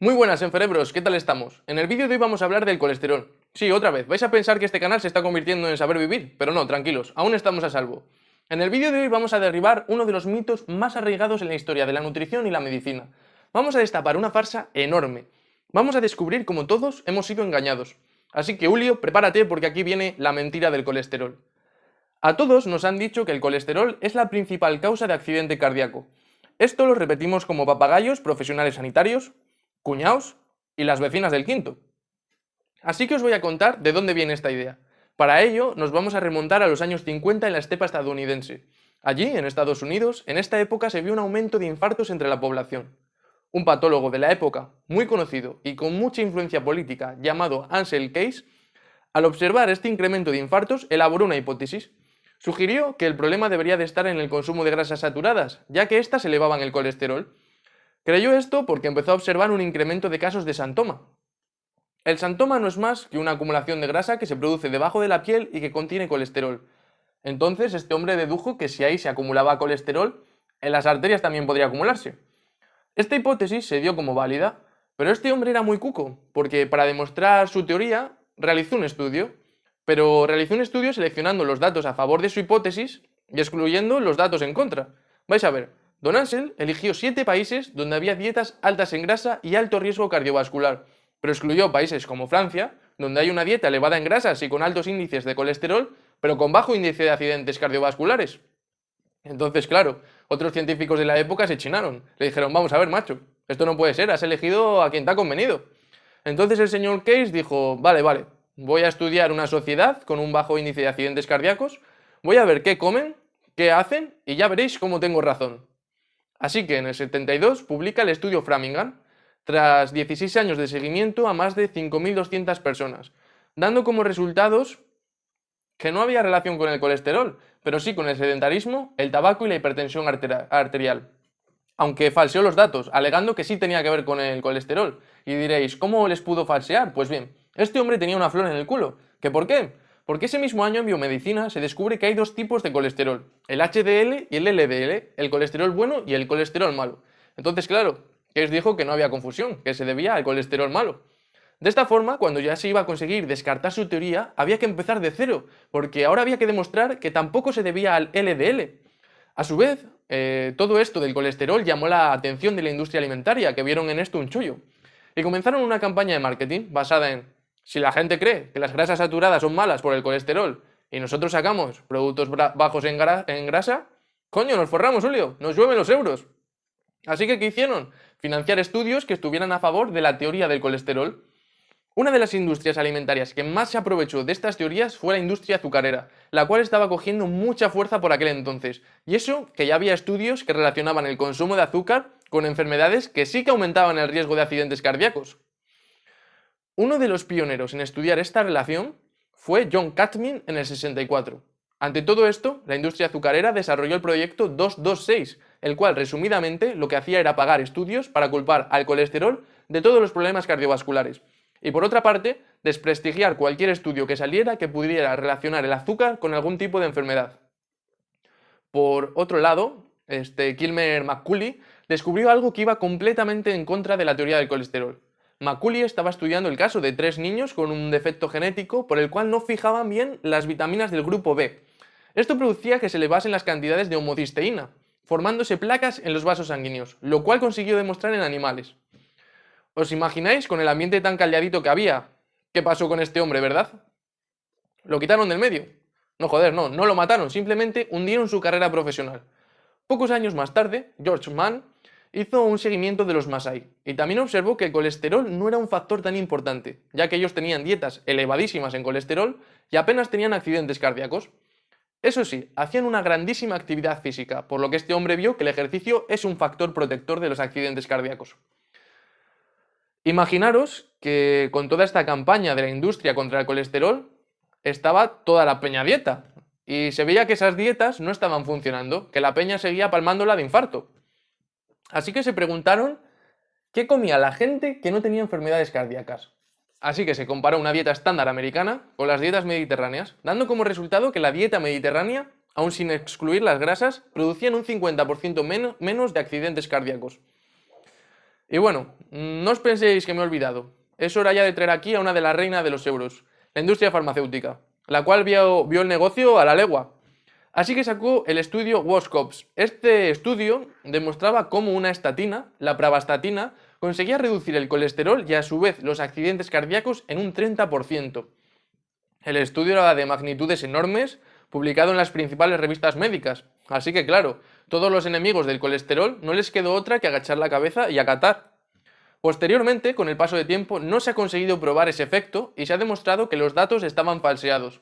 Muy buenas, enferebros, ¿qué tal estamos? En el vídeo de hoy vamos a hablar del colesterol. Sí, otra vez, vais a pensar que este canal se está convirtiendo en saber vivir, pero no, tranquilos, aún estamos a salvo. En el vídeo de hoy vamos a derribar uno de los mitos más arraigados en la historia de la nutrición y la medicina. Vamos a destapar una farsa enorme. Vamos a descubrir cómo todos hemos sido engañados. Así que, Julio, prepárate porque aquí viene la mentira del colesterol. A todos nos han dicho que el colesterol es la principal causa de accidente cardíaco. Esto lo repetimos como papagayos, profesionales sanitarios, cuñaos y las vecinas del quinto. Así que os voy a contar de dónde viene esta idea. Para ello nos vamos a remontar a los años 50 en la estepa estadounidense. Allí, en Estados Unidos, en esta época se vio un aumento de infartos entre la población. Un patólogo de la época, muy conocido y con mucha influencia política, llamado Ansel Keys, al observar este incremento de infartos, elaboró una hipótesis. Sugirió que el problema debería de estar en el consumo de grasas saturadas, ya que éstas elevaban el colesterol. Creyó esto porque empezó a observar un incremento de casos de santoma. El santoma no es más que una acumulación de grasa que se produce debajo de la piel y que contiene colesterol. Entonces, este hombre dedujo que si ahí se acumulaba colesterol, en las arterias también podría acumularse. Esta hipótesis se dio como válida, pero este hombre era muy cuco, porque para demostrar su teoría realizó un estudio, pero realizó un estudio seleccionando los datos a favor de su hipótesis y excluyendo los datos en contra. Vais a ver, Don Ansel eligió 7 países donde había dietas altas en grasa y alto riesgo cardiovascular, pero excluyó países como Francia, donde hay una dieta elevada en grasas y con altos índices de colesterol, pero con bajo índice de accidentes cardiovasculares. Entonces, claro, otros científicos de la época se chinaron. Le dijeron, vamos a ver, macho, esto no puede ser, has elegido a quien te ha convenido. Entonces el señor Case dijo, vale, voy a estudiar una sociedad con un bajo índice de accidentes cardíacos, voy a ver qué comen, qué hacen y ya veréis cómo tengo razón. Así que en el 72 publica el estudio Framingham, tras 16 años de seguimiento a más de 5.200 personas, dando como resultados que no había relación con el colesterol, pero sí con el sedentarismo, el tabaco y la hipertensión arterial. Aunque falseó los datos, alegando que sí tenía que ver con el colesterol. Y diréis, ¿cómo les pudo falsear? Pues bien, este hombre tenía una flor en el culo. ¿Que por qué? Porque ese mismo año en biomedicina se descubre que hay dos tipos de colesterol, el HDL y el LDL, el colesterol bueno y el colesterol malo. Entonces, claro, Case dijo que no había confusión, que se debía al colesterol malo. De esta forma, cuando ya se iba a conseguir descartar su teoría, había que empezar de cero, porque ahora había que demostrar que tampoco se debía al LDL. A su vez, todo esto del colesterol llamó la atención de la industria alimentaria, que vieron en esto un chollo. Y comenzaron una campaña de marketing basada en, si la gente cree que las grasas saturadas son malas por el colesterol y nosotros sacamos productos bajos en grasa, coño, nos forramos, Julio, nos llueven los euros. Así que, ¿qué hicieron? Financiar estudios que estuvieran a favor de la teoría del colesterol. Una de las industrias alimentarias que más se aprovechó de estas teorías fue la industria azucarera, la cual estaba cogiendo mucha fuerza por aquel entonces, y eso que ya había estudios que relacionaban el consumo de azúcar con enfermedades que sí que aumentaban el riesgo de accidentes cardíacos. Uno de los pioneros en estudiar esta relación fue John Catmin en el 64. Ante todo esto, la industria azucarera desarrolló el proyecto 226, el cual resumidamente lo que hacía era pagar estudios para culpar al colesterol de todos los problemas cardiovasculares. Y por otra parte, desprestigiar cualquier estudio que saliera que pudiera relacionar el azúcar con algún tipo de enfermedad. Por otro lado, Kilmer McCulley descubrió algo que iba completamente en contra de la teoría del colesterol. McCulley estaba estudiando el caso de 3 niños con un defecto genético por el cual no fijaban bien las vitaminas del grupo B. Esto producía que se elevasen las cantidades de homocisteína, formándose placas en los vasos sanguíneos, lo cual consiguió demostrar en animales. ¿Os imagináis con el ambiente tan caldeadito que había? ¿Qué pasó con este hombre, verdad? ¿Lo quitaron del medio? No, joder, no lo mataron, simplemente hundieron su carrera profesional. Pocos años más tarde, George Mann hizo un seguimiento de los Masái y también observó que el colesterol no era un factor tan importante, ya que ellos tenían dietas elevadísimas en colesterol y apenas tenían accidentes cardíacos. Eso sí, hacían una grandísima actividad física, por lo que este hombre vio que el ejercicio es un factor protector de los accidentes cardíacos. Imaginaros que con toda esta campaña de la industria contra el colesterol estaba toda la peña a dieta y se veía que esas dietas no estaban funcionando, que la peña seguía palmándola de infarto. Así que se preguntaron qué comía la gente que no tenía enfermedades cardíacas. Así que se comparó una dieta estándar americana con las dietas mediterráneas, dando como resultado que la dieta mediterránea, aun sin excluir las grasas, producían un 50% menos de accidentes cardíacos. Y bueno, no os penséis que me he olvidado. Es hora ya de traer aquí a una de las reinas de los euros, la industria farmacéutica, la cual vio el negocio a la legua. Así que sacó el estudio Worscops. Este estudio demostraba cómo una estatina, la pravastatina, conseguía reducir el colesterol y a su vez los accidentes cardíacos en un 30%. El estudio era de magnitudes enormes, publicado en las principales revistas médicas. Así que claro, todos los enemigos del colesterol no les quedó otra que agachar la cabeza y acatar. Posteriormente, con el paso de tiempo, no se ha conseguido probar ese efecto y se ha demostrado que los datos estaban falseados.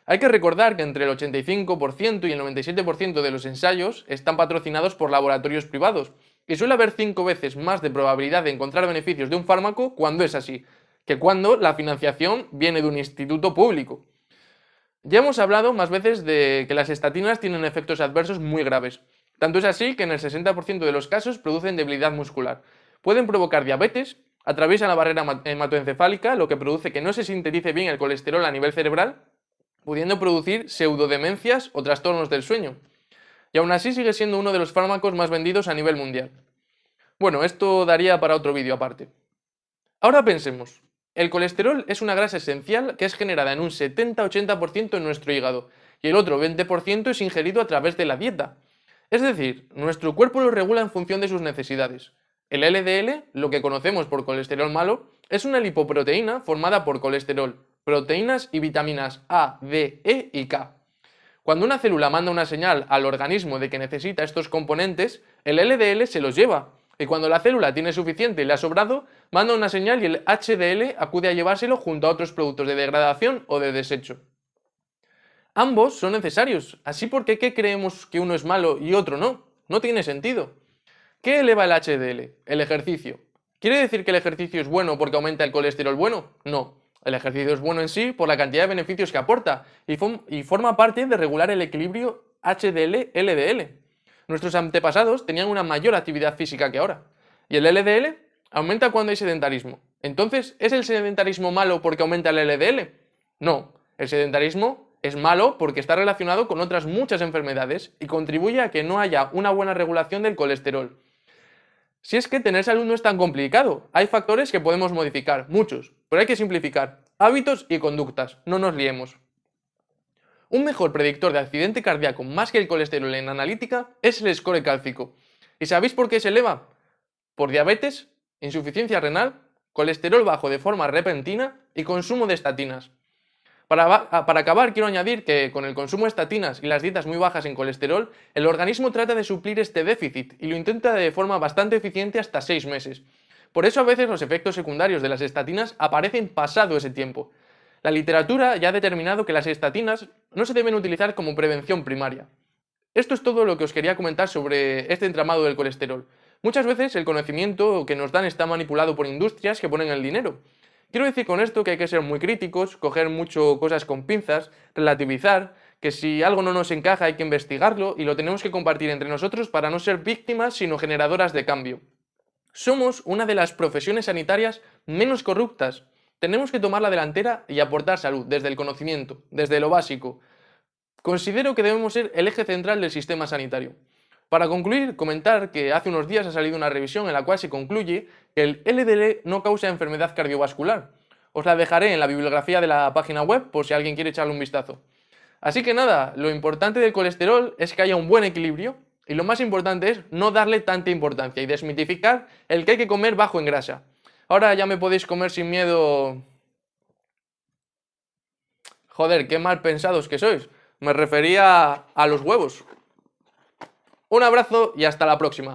Hay que recordar que entre el 85% y el 97% de los ensayos están patrocinados por laboratorios privados, y suele haber 5 veces más de probabilidad de encontrar beneficios de un fármaco cuando es así, que cuando la financiación viene de un instituto público. Ya hemos hablado más veces de que las estatinas tienen efectos adversos muy graves. Tanto es así que en el 60% de los casos producen debilidad muscular. Pueden provocar diabetes, atraviesan la barrera hematoencefálica, lo que produce que no se sintetice bien el colesterol a nivel cerebral, pudiendo producir pseudodemencias o trastornos del sueño. Y aún así sigue siendo uno de los fármacos más vendidos a nivel mundial. Bueno, esto daría para otro vídeo aparte. Ahora pensemos. El colesterol es una grasa esencial que es generada en un 70-80% en nuestro hígado y el otro 20% es ingerido a través de la dieta. Es decir, nuestro cuerpo lo regula en función de sus necesidades. El LDL, lo que conocemos por colesterol malo, es una lipoproteína formada por colesterol, proteínas y vitaminas A, D, E y K. Cuando una célula manda una señal al organismo de que necesita estos componentes, el LDL se los lleva, y cuando la célula tiene suficiente y le ha sobrado, manda una señal y el HDL acude a llevárselo junto a otros productos de degradación o de desecho. Ambos son necesarios, así porque ¿qué creemos que uno es malo y otro no? No tiene sentido. ¿Qué eleva el HDL? El ejercicio. ¿Quiere decir que el ejercicio es bueno porque aumenta el colesterol bueno? No. El ejercicio es bueno en sí por la cantidad de beneficios que aporta y forma parte de regular el equilibrio HDL-LDL. Nuestros antepasados tenían una mayor actividad física que ahora. Y el LDL aumenta cuando hay sedentarismo. Entonces, ¿es el sedentarismo malo porque aumenta el LDL? No. El sedentarismo es malo porque está relacionado con otras muchas enfermedades y contribuye a que no haya una buena regulación del colesterol. Si es que tener salud no es tan complicado, hay factores que podemos modificar, muchos, pero hay que simplificar. Hábitos y conductas, no nos liemos. Un mejor predictor de accidente cardíaco más que el colesterol en analítica es el score cálcico. ¿Y sabéis por qué se eleva? Por diabetes, insuficiencia renal, colesterol bajo de forma repentina y consumo de estatinas. Para acabar, quiero añadir que con el consumo de estatinas y las dietas muy bajas en colesterol, el organismo trata de suplir este déficit y lo intenta de forma bastante eficiente hasta 6 meses. Por eso a veces los efectos secundarios de las estatinas aparecen pasado ese tiempo. La literatura ya ha determinado que las estatinas no se deben utilizar como prevención primaria. Esto es todo lo que os quería comentar sobre este entramado del colesterol. Muchas veces el conocimiento que nos dan está manipulado por industrias que ponen el dinero. Quiero decir con esto que hay que ser muy críticos, coger mucho cosas con pinzas, relativizar, que si algo no nos encaja hay que investigarlo y lo tenemos que compartir entre nosotros para no ser víctimas sino generadoras de cambio. Somos una de las profesiones sanitarias menos corruptas. Tenemos que tomar la delantera y aportar salud desde el conocimiento, desde lo básico. Considero que debemos ser el eje central del sistema sanitario. Para concluir, comentar que hace unos días ha salido una revisión en la cual se concluye que el LDL no causa enfermedad cardiovascular. Os la dejaré en la bibliografía de la página web por si alguien quiere echarle un vistazo. Así que nada, lo importante del colesterol es que haya un buen equilibrio y lo más importante es no darle tanta importancia y desmitificar el que hay que comer bajo en grasa. Ahora ya me podéis comer sin miedo... Joder, qué mal pensados que sois. Me refería a los huevos. Un abrazo y hasta la próxima.